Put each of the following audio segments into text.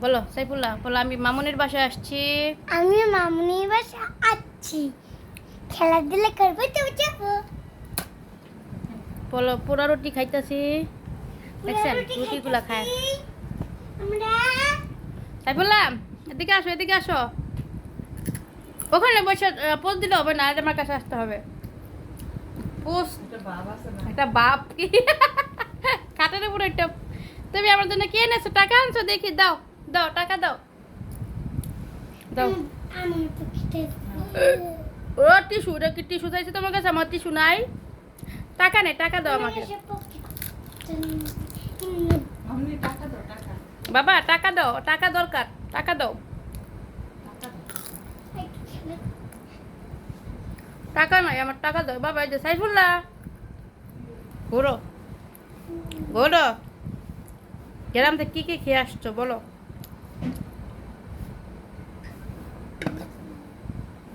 বলো সাইফুল্লাহ, বলো আমি মামুনির বাসায় আসছি। আমি মামুনির বাসা আছি, খেলাধুলা করবো তো যাবো। বলো পোড়া রুটি খাইতেছি। দেখছেন রুটিগুলা খায়। আমরা সাইফুল্লাহ এদিকে আসো, এদিকে আসো। ওখানে বসে পোস্ট দিলে হবে না, আমার কাছে আসতে হবে। পোস্ট একটা বাপ কি খাটের উপরে একটা। তুমি আমার জন্য কি এনেছো? টাকা আনছো দেখি, দাও দাও টাকা দাও দাও। আমি তো খেতে ও টিস্যু, ওটা কি টিস্যু চাইছে তোমার কাছে? আমার টিস্যু নাই, টাকা নেই, টাকা দাও আমাকে। বাবা টাকা দাও, টাকা দরকার, টাকা দাও। টাকা নাই আমার, টাকা দাও বাবা। এই যে সাইফুল্লাহ, ঘোরো ঘোরো। গ্রাম থেকে কি কি খেয়ে আসছো বলো?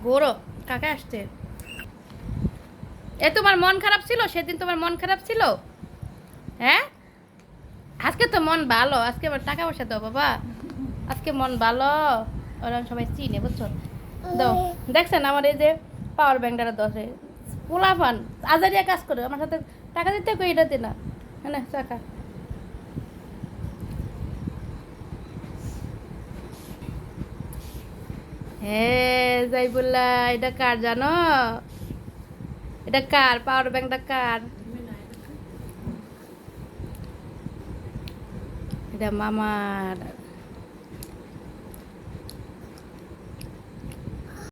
ঘোরো, কাকা আসছে। এ তোমার মন খারাপ ছিল সেদিন? তোমার মন খারাপ ছিল? হ্যাঁ, আজকে তো মন ভালো, আজকে আবার টাকা পয়সা দাও বাবা। আজকে মন ভালো, ওরা সবাই চিনে বুঝছো। দাও। দেখছেন আমার এই যে পাওয়ার ব্যাংকটা দশে পোলাপান আজারিয়া কাজ করে আমার সাথে, টাকা দিতে কই এটাতে না। হ্যাঁ টাকা। হ্যাঁ যাইবুল্লাহ, এটা কার জানো? এটা কার পাওয়ার ব্যাংকটা কার? এটা মামার।